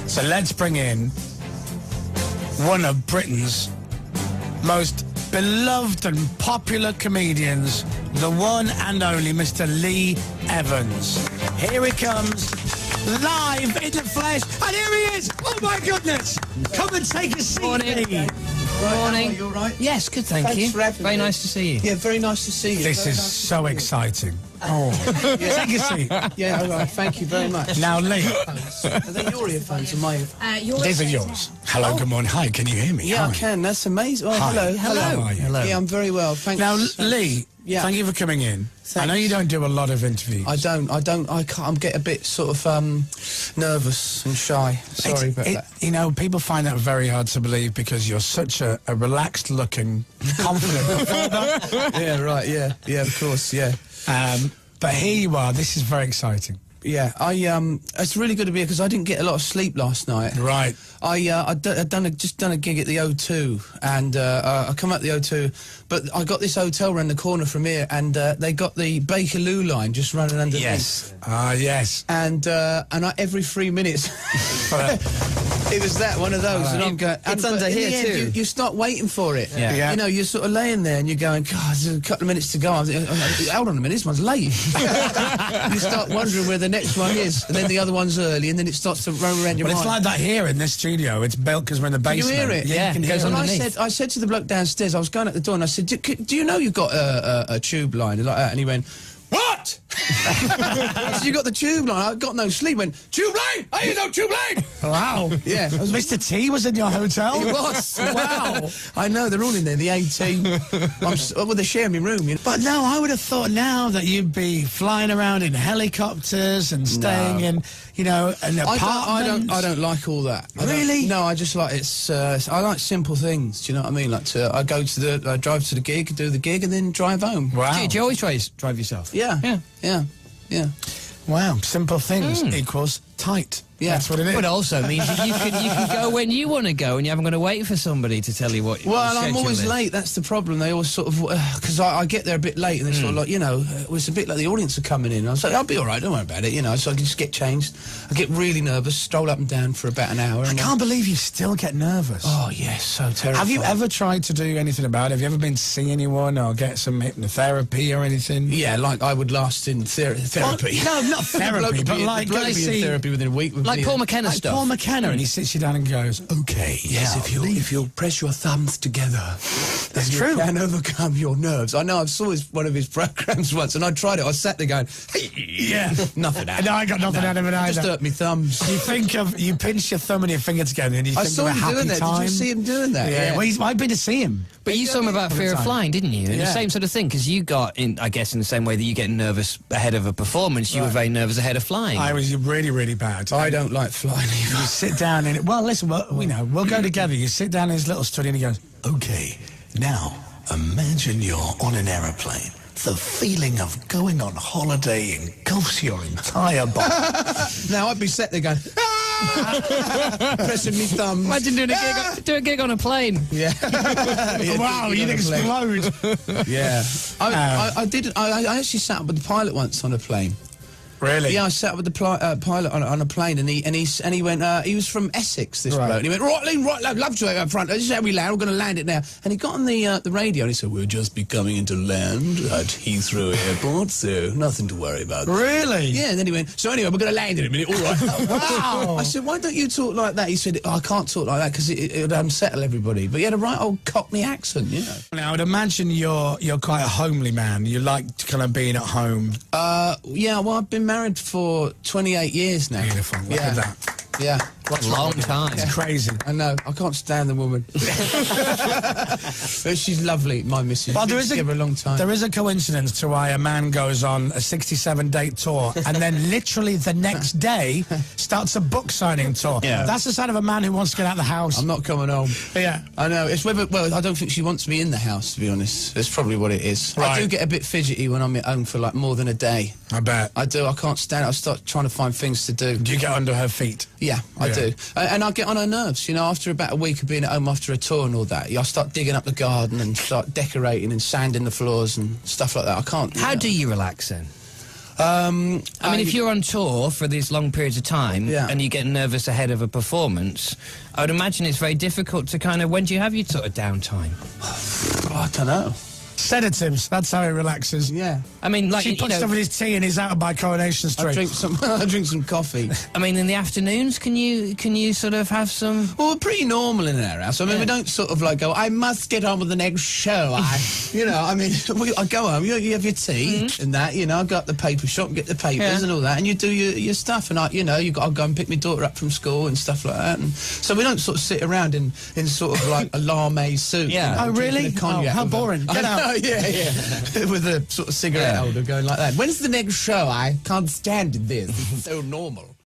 So let's bring in one of Britain's most beloved and popular comedians, the one and only Mr. Lee Evans. Here he comes, live in the flesh, and here he is! Oh my goodness! Come and take a seat, Morning. Lee. Morning. You all right? Yes, good, thank you. For having Very me. nice to see you. Yeah, very nice to see you. This Very is nice to so see you. exciting. Oh, take a seat. Yeah, all right. Thank you very much. Now, Lee, Are they your earphones or my? these are yours. Hello, good morning. Hi, can you hear me? Yeah, Hi. I can. That's amazing. Oh, Hi. hello. How are you? Hello. Yeah, I'm very well. Thanks. Now, Lee, Yeah. thank you for coming in. I know Thanks. you don't do a lot of interviews. I can't. I'm getting a bit sort of nervous and shy. Sorry about that. You know, people find that very hard to believe because you're such a relaxed-looking, confident performer. Yeah, right. Yeah, yeah. Of course. Yeah. But here you are. This is very exciting. Yeah, it's really good to be here because I didn't get a lot of sleep last night. Right. I'd just done a gig at the O2, and I come out the O2, but I got this hotel around the corner from here, and they got the Bakerloo line just running underneath. Yes. Yes. And every 3 minutes, it was one of those, and I'm going. It's but under in here the end, too. You start waiting for it. Yeah. Yeah. You know, you're sort of laying there, and you're going, God, there's a couple of minutes to go. Hold on a minute, this one's late. You start wondering where the next one is, and then the other one's early, and then it starts to roam around your But mind. it's like that here in this studio. It's built because we're in the Can you basement. hear it? Yeah, you can it hear goes it. And underneath. I said to the bloke downstairs, I was going out the door, and I said, do you know you've got a tube line like that? And he went, what? I said, you got the tube line? I got no sleep. He went, tube line? I ain't no tube line. Wow. Yeah. I was, Mr. T was in your hotel? he was. Wow. I know, they're all in there, the A-team. Well, they share my room, you know. But no, I would have thought now that you'd be flying around in helicopters and staying in, you know, an apartment. I don't like all that. Really? No, I just like I like simple things. Do you know what I mean? Like I drive to the gig, do the gig, and then drive home. Wow. Do you always drive yourself? Yeah. Wow. Simple things equals tight. Yeah. That's what it is. But also means you can go when you want to go, and you haven't got to wait for somebody to tell you what. Well, your I'm schedule always is. late. That's the problem. They always sort of because I get there a bit late, and they're sort of like, you know, it's a bit like the audience are coming in. I was like, I'll be all right. Don't worry about it. You know, so I can just get changed. I get really nervous, stroll up and down for about an hour. I can't believe you still get nervous. Oh yes, so terrible. Have you ever tried to do anything about it? Have you ever been to see anyone or get some hypnotherapy or anything? Yeah, like I would last in therapy. Well, no, not therapy, but like go go to see therapy within a week. With Like me. Paul McKenna like stuff. Paul McKenna, and he sits you down and goes, "Okay, Yes, now, if you press your thumbs together, That's then true. you can overcome your nerves. I know. I saw one of his programs once, and I tried it. I sat there going, hey, Yeah. nothing out. No, I got nothing out of it Just either. hurt me thumbs. You pinch your thumb and your finger together, and you I think saw of a him happy doing that. time. Did you see him doing that? Yeah, well, I've been to see him. But you saw him about fear of flying, didn't you? And Yeah. the same sort of thing, because you got in, I guess, in the same way that you get nervous ahead of a performance, you were very nervous ahead of flying. I was really, really bad. I don't like flying either. You sit down and well, listen, we'll go together. You sit down in his little study, and he goes, "Okay, now imagine you're on an aeroplane. The feeling of going on holiday engulfs your entire body." Now I'd be sat there going, pressing me thumbs. Imagine doing a gig on a plane. Yeah. Wow, you'd explode. Yeah. I did. I actually sat up with the pilot once on a plane. Really? Yeah, I sat up with the pilot on a plane, and he went. He was from Essex, this Right. bloke. And he went, right, love to up front. This is how we land. We're going to land it now. And he got on the radio, and he said, "We'll just be coming into land at Heathrow Airport, so nothing to worry about." Really? Yeah, and then he went, "So anyway, we're going to land in a minute, all right." Wow. I said, "Why don't you talk like that?" He said, I can't talk like that because it would unsettle everybody. But he had a right old Cockney accent, you know. Now, I would imagine you're quite a homely man. You like kind of being at home. Yeah, well, I've been married for 28 years now. Beautiful. Look Yeah. at that. Yeah. What a long time. It's crazy. I know. I can't stand the woman. But she's lovely, my missus. Well, We've been together a long time. There is a coincidence to why a man goes on a 67-date tour and then literally the next day starts a book signing tour. Yeah. That's the sign of a man who wants to get out of the house. I'm not coming home. Yeah. I know. It's whether. Well, I don't think she wants me in the house, to be honest. That's probably what it is. Right. I do get a bit fidgety when I'm at home for like more than a day. I bet. I do. I can't stand it. I start trying to find things to do. Do you get under her feet? Yeah, I Yeah. do. And I get on her nerves, you know, after about a week of being at home after a tour and all that. I start digging up the garden and start decorating and sanding the floors and stuff like that. I can't. How do you relax then? I mean, if you're on tour for these long periods of time and you get nervous ahead of a performance, I would imagine it's very difficult to kind of... When do you have your sort of downtime? I don't know. Sedatives, that's how he relaxes. Yeah. I mean, like, he puts some of his tea and he's out by Coronation Street. I drink some coffee. I mean, in the afternoons, can you sort of have some... Well, we're pretty normal in our house. I mean, we don't sort of like go, I must get on with the next show. You know, I mean, I go home, you have your tea and that, you know, I go up the paper shop, get the papers and all that, and you do your stuff. And, I'll go and pick my daughter up from school and stuff like that. And so we don't sort of sit around in sort of like a lame suit. Yeah. Oh, really? Oh, how boring. Get out. Yeah. With a sort of cigarette holder going like that. When's the next show? I can't stand this. It's so normal.